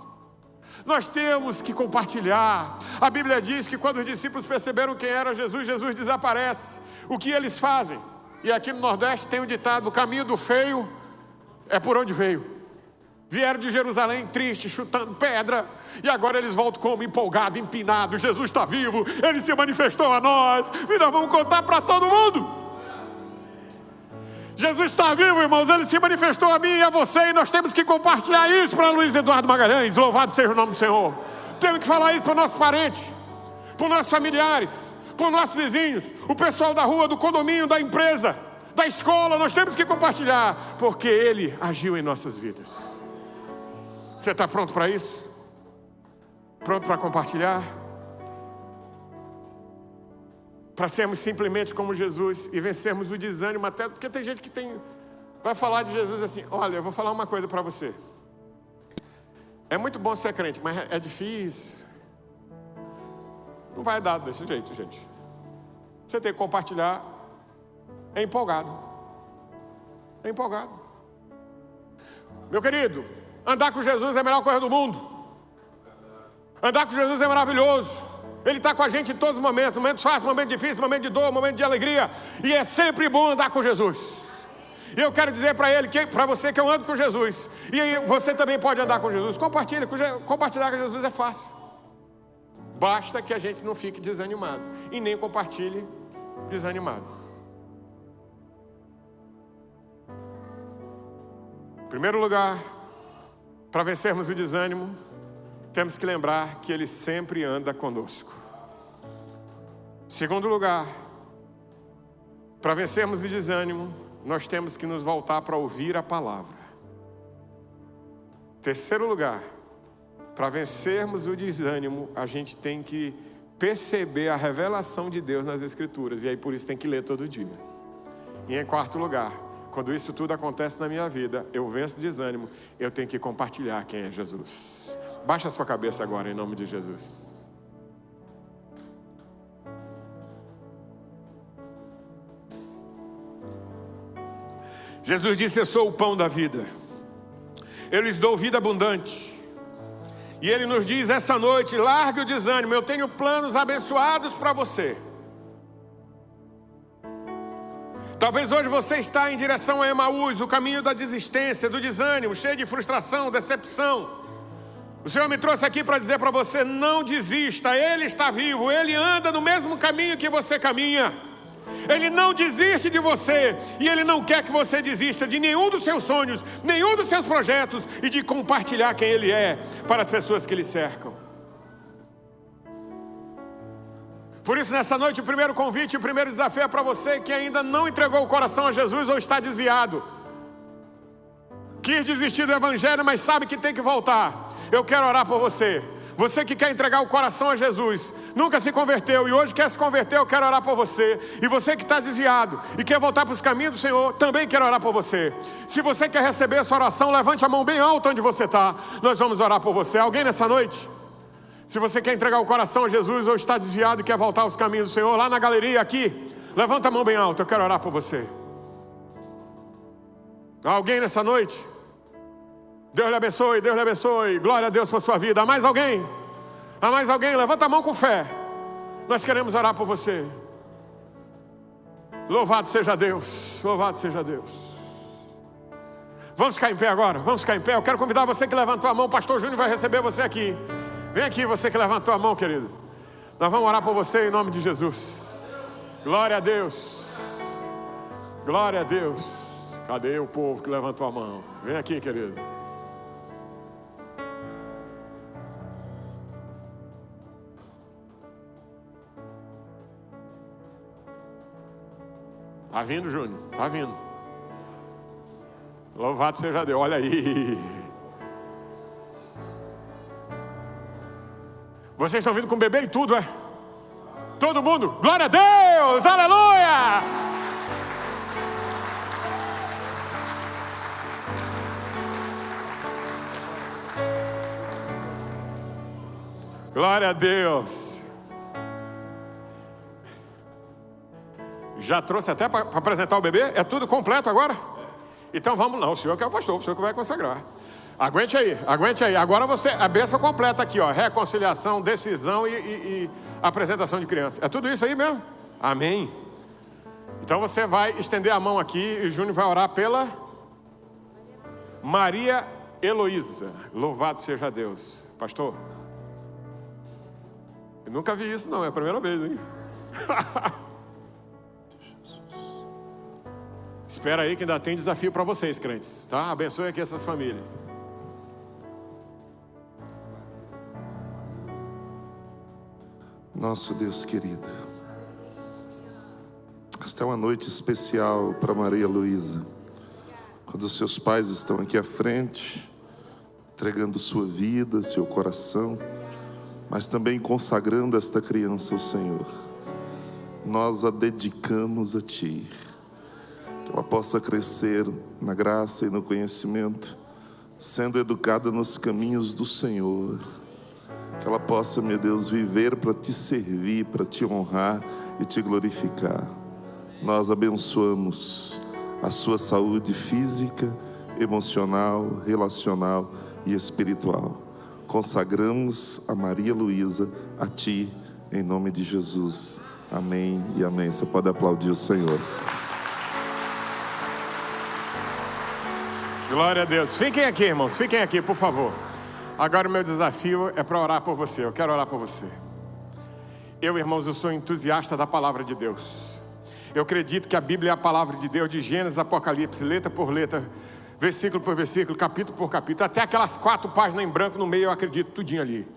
Nós temos que compartilhar. A Bíblia diz que quando os discípulos perceberam quem era Jesus, Jesus desaparece. O que eles fazem? E aqui no Nordeste tem um ditado: o caminho do feio é por onde veio. Vieram de Jerusalém tristes, chutando pedra, e agora eles voltam como empolgados, empinados. Jesus está vivo, Ele se manifestou a nós, e nós vamos contar para todo mundo. Jesus está vivo, irmãos, Ele se manifestou a mim e a você, e nós temos que compartilhar isso para Luiz Eduardo Magalhães. Louvado seja o nome do Senhor. Temos que falar isso para os nossos parentes, para os nossos familiares, para os nossos vizinhos, o pessoal da rua, do condomínio, da empresa, da escola. Nós temos que compartilhar, porque Ele agiu em nossas vidas. Você está pronto para isso? Pronto para compartilhar? Para sermos simplesmente como Jesus e vencermos o desânimo, até porque tem gente que vai falar de Jesus assim: olha, eu vou falar uma coisa para você. É muito bom ser crente, mas é difícil. Não vai dar desse jeito, gente. Você tem que compartilhar. É empolgado. É empolgado. Meu querido, andar com Jesus é a melhor coisa do mundo. Andar com Jesus é maravilhoso. Ele está com a gente em todos os momentos. Momentos fáceis, momentos difíceis, momentos de dor, momentos de alegria. E é sempre bom andar com Jesus. E eu quero dizer para você que eu ando com Jesus. E aí você também pode andar com Jesus. Compartilhar com Jesus é fácil. Basta que a gente não fique desanimado. E nem compartilhe desanimado. Em primeiro lugar, para vencermos o desânimo, temos que lembrar que Ele sempre anda conosco. Segundo lugar, para vencermos o desânimo, nós temos que nos voltar para ouvir a palavra. Terceiro lugar, para vencermos o desânimo, a gente tem que perceber a revelação de Deus nas Escrituras. E aí por isso tem que ler todo dia. E em quarto lugar, quando isso tudo acontece na minha vida, eu venço o desânimo, eu tenho que compartilhar quem é Jesus. Baixa a sua cabeça agora em nome de Jesus. Jesus disse: eu sou o pão da vida. Eu lhes dou vida abundante. E Ele nos diz essa noite: largue o desânimo, eu tenho planos abençoados para você. Talvez hoje você está em direção a Emaús, o caminho da desistência, do desânimo, cheio de frustração, decepção. O Senhor me trouxe aqui para dizer para você: não desista, Ele está vivo, Ele anda no mesmo caminho que você caminha. Ele não desiste de você, e Ele não quer que você desista de nenhum dos seus sonhos, nenhum dos seus projetos, e de compartilhar quem Ele é para as pessoas que lhe cercam. Por isso, nessa noite, o primeiro convite, o primeiro desafio é para você que ainda não entregou o coração a Jesus ou está desviado. Quis desistir do Evangelho, mas sabe que tem que voltar. Eu quero orar por você. Você que quer entregar o coração a Jesus, nunca se converteu e hoje quer se converter, eu quero orar por você. E você que está desviado e quer voltar para os caminhos do Senhor, também quero orar por você. Se você quer receber essa oração, levante a mão bem alta onde você está. Nós vamos orar por você. Alguém nessa noite? Se você quer entregar o coração a Jesus ou está desviado e quer voltar aos caminhos do Senhor, lá na galeria aqui, levanta a mão bem alta, eu quero orar por você. Alguém nessa noite? Deus lhe abençoe, Deus lhe abençoe. Glória a Deus por sua vida. Há mais alguém? Há mais alguém? Levanta a mão com fé. Nós queremos orar por você. Louvado seja Deus. Louvado seja Deus. Vamos ficar em pé agora? Vamos ficar em pé. Eu quero convidar você que levantou a mão. O pastor Júnior vai receber você aqui. Vem aqui, você que levantou a mão, querido. Nós vamos orar por você em nome de Jesus. Glória a Deus. Glória a Deus. Cadê o povo que levantou a mão? Vem aqui, querido. Tá vindo, Júnior? Tá vindo. Louvado seja Deus. Olha aí. Vocês estão vindo com bebê e tudo, é? Todo mundo? Glória a Deus! Aleluia! Glória a Deus! Já trouxe até para apresentar o bebê? É tudo completo agora? Então vamos lá, o senhor que é o pastor, o senhor que vai consagrar. Aguente aí, aguente aí. Agora você, a bênção completa aqui, ó. Reconciliação, decisão e apresentação de criança. É tudo isso aí mesmo? Amém. Então você vai estender a mão aqui e o Júnior vai orar pela Maria Heloísa. Louvado seja Deus. Pastor, eu nunca vi isso não, é a primeira vez, hein? Espera aí que ainda tem desafio para vocês, crentes, tá? Abençoe aqui essas famílias. Nosso Deus querido, esta é uma noite especial para Maria Luísa, quando os seus pais estão aqui à frente, entregando sua vida, seu coração, mas também consagrando esta criança ao Senhor. Nós a dedicamos a Ti, que ela possa crescer na graça e no conhecimento, sendo educada nos caminhos do Senhor, que ela possa, meu Deus, viver para Te servir, para Te honrar e Te glorificar. Nós abençoamos a sua saúde física, emocional, relacional e espiritual. Consagramos a Maria Luísa a Ti, em nome de Jesus. Amém e amém. Você pode aplaudir o Senhor. Glória a Deus. Fiquem aqui, irmãos, fiquem aqui, por favor. Agora o meu desafio é para orar por você. Eu quero orar por você. Eu, irmãos, eu sou entusiasta da palavra de Deus. Eu acredito que a Bíblia é a palavra de Deus, de Gênesis, Apocalipse, letra por letra, versículo por versículo, capítulo por capítulo, até aquelas 4 páginas em branco no meio, eu acredito tudinho ali.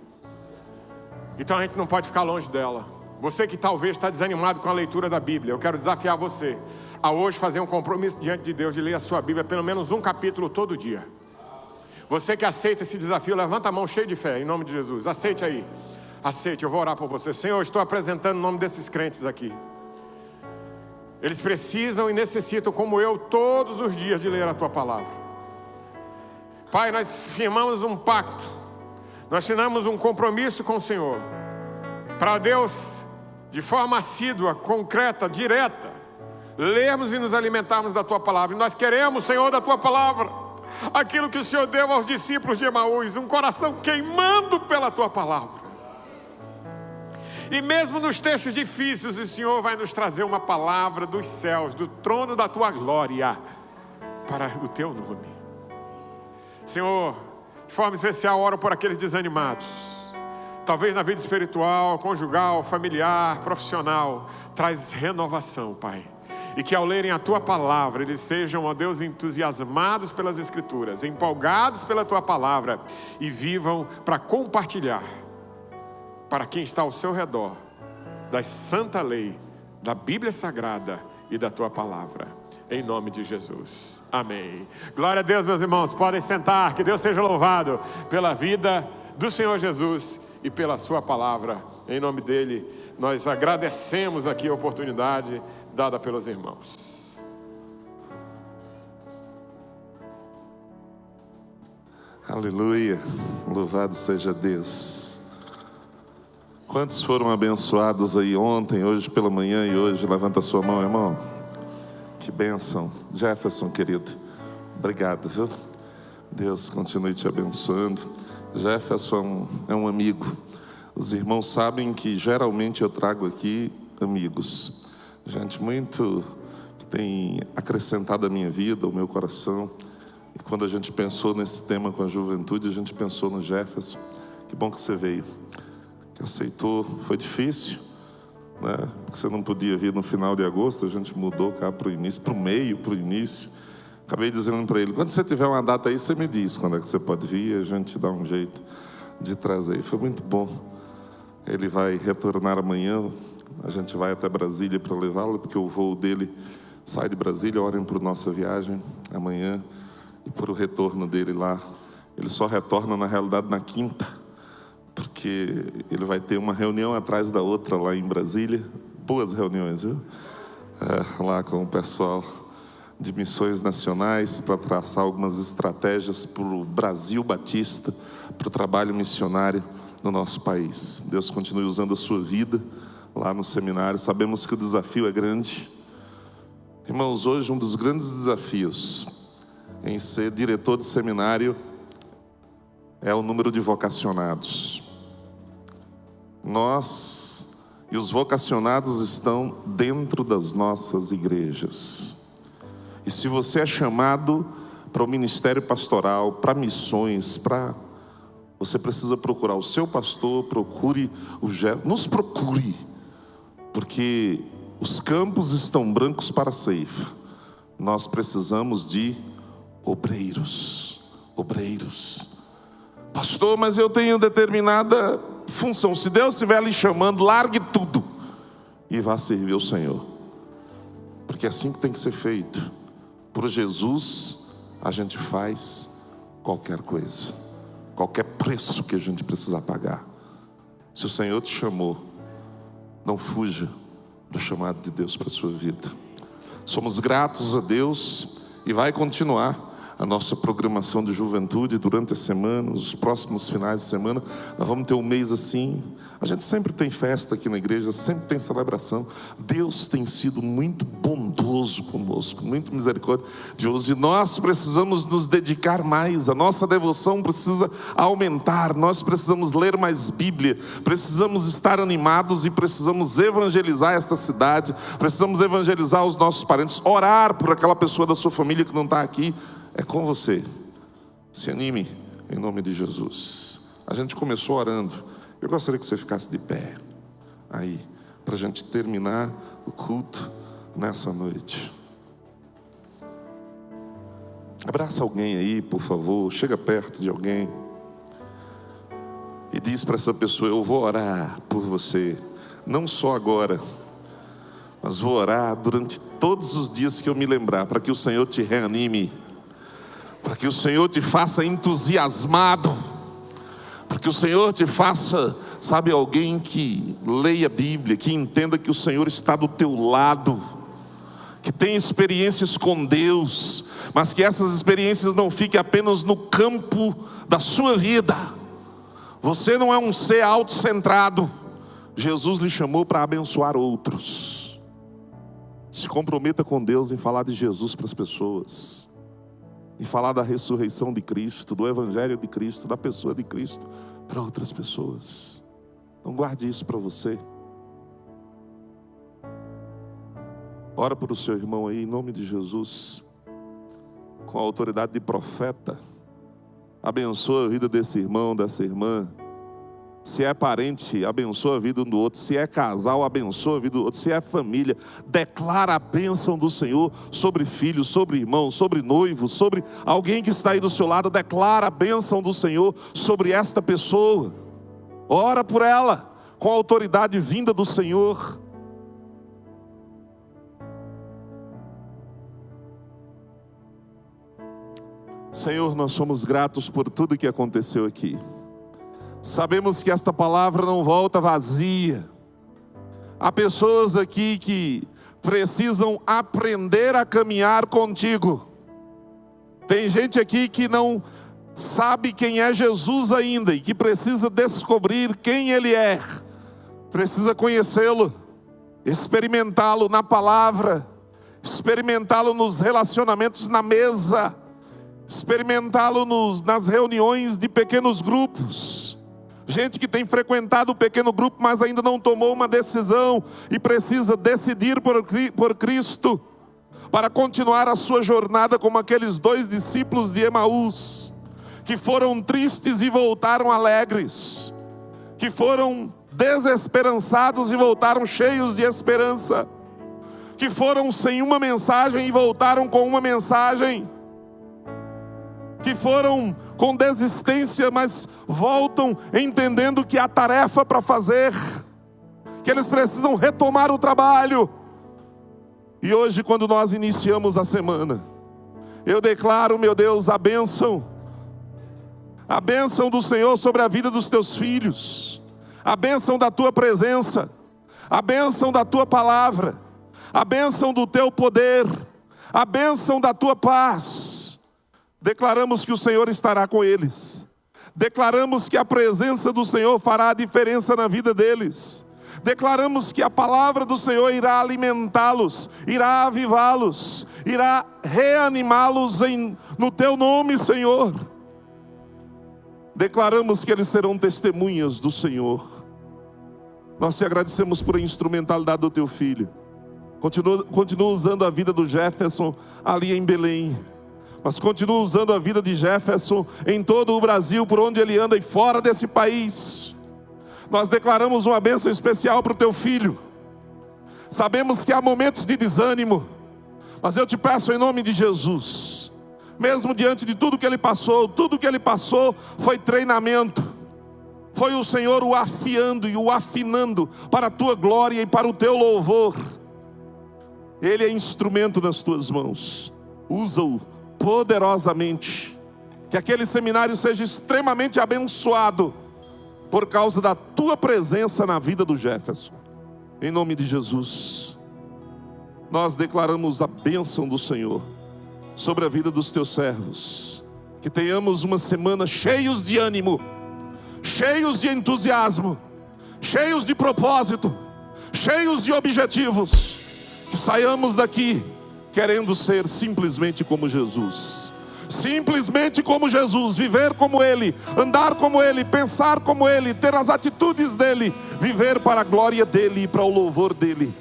Então a gente não pode ficar longe dela. Você que talvez está desanimado com a leitura da Bíblia, eu quero desafiar você a hoje fazer um compromisso diante de Deus de ler a sua Bíblia pelo menos um capítulo todo dia. Você que aceita esse desafio, levanta a mão cheio de fé, em nome de Jesus. Aceite aí, aceite, eu vou orar por você. Senhor, eu estou apresentando o nome desses crentes aqui. Eles precisam e necessitam, como eu, todos os dias de ler a Tua palavra. Pai, nós firmamos um pacto, nós firmamos um compromisso com o Senhor, para Deus, de forma assídua, concreta, direta, lermos e nos alimentarmos da Tua palavra. E nós queremos, Senhor, da Tua palavra, aquilo que o Senhor deu aos discípulos de Emaús, um coração queimando pela Tua palavra. E mesmo nos textos difíceis, o Senhor vai nos trazer uma palavra dos céus, do trono da Tua glória, para o Teu nome. Senhor, de forma especial, oro por aqueles desanimados, talvez na vida espiritual, conjugal, familiar, profissional. Traz renovação, Pai. E que ao lerem a Tua palavra, eles sejam, ó Deus, entusiasmados pelas Escrituras, empolgados pela Tua palavra, e vivam para compartilhar para quem está ao seu redor da santa lei, da Bíblia Sagrada e da Tua palavra, em nome de Jesus, amém. Glória a Deus, meus irmãos, podem sentar. Que Deus seja louvado pela vida do Senhor Jesus e pela Sua palavra. Em nome dEle, nós agradecemos aqui a oportunidade dada pelos irmãos. Aleluia, louvado seja Deus. Quantos foram abençoados aí ontem, hoje pela manhã e hoje? Levanta a sua mão, irmão. Que bênção. Jefferson, querido, obrigado, viu? Deus continue te abençoando. Jefferson é um amigo. Os irmãos sabem que geralmente eu trago aqui amigos, gente muito que tem acrescentado a minha vida, o meu coração. E quando a gente pensou nesse tema com a juventude, a gente pensou no Jefferson. Que bom que você veio, que aceitou. Foi difícil, né? Porque você não podia vir no final de agosto. A gente mudou cá para o início, para o meio, para o início. Acabei dizendo para ele: quando você tiver uma data aí, você me diz quando é que você pode vir, e a gente dá um jeito de trazer. Foi muito bom. Ele vai retornar amanhã. A gente vai até Brasília para levá-lo, porque o voo dele sai de Brasília. Orem por nossa viagem amanhã e por o retorno dele lá. Ele só retorna, na realidade, na quinta, porque ele vai ter uma reunião atrás da outra lá em Brasília. Boas reuniões, viu? Lá com o pessoal de missões nacionais, para traçar algumas estratégias para o Brasil Batista, para o trabalho missionário no nosso país. Deus continue usando a sua vida lá no seminário. Sabemos que o desafio é grande. Irmãos, hoje um dos grandes desafios em ser diretor de seminário é o número de vocacionados. Nós e os vocacionados estão dentro das nossas igrejas. E se você é chamado para o ministério pastoral, para missões, você precisa procurar o seu pastor, procure o Jefferson, nos procure, porque os campos estão brancos para a ceifa. Nós precisamos de obreiros. Pastor, mas eu tenho determinada função. Se Deus estiver lhe chamando, largue tudo e vá servir ao Senhor, porque é assim que tem que ser feito. Por Jesus a gente faz qualquer coisa, qualquer preço que a gente precisar pagar. Se o Senhor te chamou, não fuja do chamado de Deus para a sua vida. Somos gratos a Deus e vai continuar a nossa programação de juventude durante a semana, os próximos finais de semana. Nós vamos ter um mês assim. A gente sempre tem festa aqui na igreja, sempre tem celebração. Deus tem sido muito bondoso conosco, muito misericordioso, e nós precisamos nos dedicar mais. A nossa devoção precisa aumentar. Nós precisamos ler mais Bíblia, precisamos estar animados e precisamos evangelizar esta cidade, precisamos evangelizar os nossos parentes, orar por aquela pessoa da sua família que não está aqui. É com você. Se anime em nome de Jesus. A gente começou orando. Eu gostaria que você ficasse de pé aí, para a gente terminar o culto nessa noite. Abraça alguém aí, por favor. Chega perto de alguém e diz para essa pessoa: eu vou orar por você, não só agora, mas vou orar durante todos os dias que eu me lembrar, para que o Senhor te reanime, para que o Senhor te faça entusiasmado, para que o Senhor te faça, sabe, alguém que leia a Bíblia, que entenda que o Senhor está do teu lado, que tem experiências com Deus, mas que essas experiências não fiquem apenas no campo da sua vida. Você não é um ser autocentrado. Jesus lhe chamou para abençoar outros. Se comprometa com Deus em falar de Jesus para as pessoas, e falar da ressurreição de Cristo, do Evangelho de Cristo, da pessoa de Cristo para outras pessoas. Não guarde isso para você. Ora por o seu irmão aí, em nome de Jesus, com a autoridade de profeta. Abençoa a vida desse irmão, dessa irmã. Se é parente, abençoa a vida um do outro. Se é casal, abençoa a vida do outro. Se é família, declara a bênção do Senhor sobre filhos, sobre irmãos, sobre noivos, sobre alguém que está aí do seu lado. Declara a bênção do Senhor sobre esta pessoa. Ora por ela, com a autoridade vinda do Senhor. Senhor, nós somos gratos por tudo que aconteceu aqui. Sabemos que esta palavra não volta vazia. Há pessoas aqui que precisam aprender a caminhar contigo. Tem gente aqui que não sabe quem é Jesus ainda e que precisa descobrir quem Ele é. Precisa conhecê-lo, experimentá-lo na palavra, experimentá-lo nos relacionamentos na mesa, experimentá-lo nas reuniões de pequenos grupos. Gente que tem frequentado o pequeno grupo, mas ainda não tomou uma decisão e precisa decidir por Cristo, para continuar a sua jornada como aqueles 2 discípulos de Emaús, que foram tristes e voltaram alegres, que foram desesperançados e voltaram cheios de esperança, que foram sem uma mensagem e voltaram com uma mensagem, que foram com desistência, mas voltam entendendo que há tarefa para fazer, que eles precisam retomar o trabalho. E hoje, quando nós iniciamos a semana, eu declaro, meu Deus, a bênção do Senhor sobre a vida dos teus filhos, a bênção da tua presença, a bênção da tua palavra, a bênção do teu poder, a bênção da tua paz. Declaramos que o Senhor estará com eles. Declaramos que a presença do Senhor fará a diferença na vida deles. Declaramos que a palavra do Senhor irá alimentá-los, irá avivá-los, irá reanimá-los no teu nome, Senhor. Declaramos que eles serão testemunhas do Senhor. Nós te agradecemos por a instrumentalidade do teu filho. Continua usando a vida do Jefferson ali em Belém. mas continua usando a vida de Jefferson em todo o Brasil, por onde ele anda e fora desse país. Nós declaramos uma bênção especial para o teu filho. Sabemos que há momentos de desânimo, mas eu te peço em nome de Jesus, mesmo diante de tudo que ele passou foi treinamento, foi o Senhor o afiando e o afinando para a tua glória e para o teu louvor. Ele é instrumento nas tuas mãos, usa-o poderosamente, que aquele seminário seja extremamente abençoado, por causa da tua presença na vida do Jefferson. Em nome de Jesus, nós declaramos a bênção do Senhor sobre a vida dos teus servos. Que tenhamos uma semana cheios de ânimo, cheios de entusiasmo, cheios de propósito, cheios de objetivos. Que saiamos daqui querendo ser simplesmente como Jesus. Simplesmente como Jesus, viver como Ele, andar como Ele, pensar como Ele, ter as atitudes dEle, viver para a glória dEle e para o louvor dEle,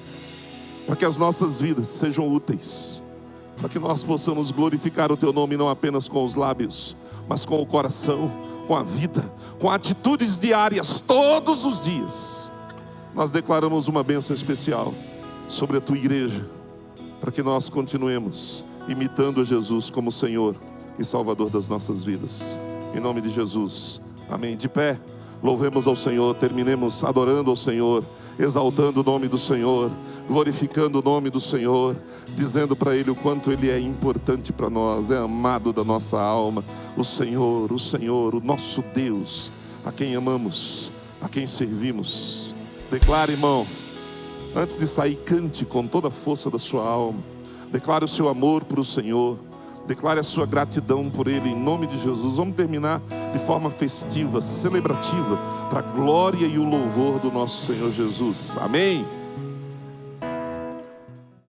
para que as nossas vidas sejam úteis, para que nós possamos glorificar o Teu nome não apenas com os lábios, mas com o coração, com a vida, com atitudes diárias, todos os dias. Nós declaramos uma bênção especial sobre a Tua igreja, para que nós continuemos imitando a Jesus como Senhor e Salvador das nossas vidas. Em nome de Jesus, amém. De pé, louvemos ao Senhor, terminemos adorando ao Senhor, exaltando o nome do Senhor, glorificando o nome do Senhor, dizendo para Ele o quanto Ele é importante para nós, é amado da nossa alma. O Senhor, o nosso Deus, a quem amamos, a quem servimos. Declare, irmão, antes de sair, cante com toda a força da sua alma. Declare o seu amor por o Senhor. Declare a sua gratidão por Ele, em nome de Jesus. Vamos terminar de forma festiva, celebrativa, para a glória e o louvor do nosso Senhor Jesus. Amém.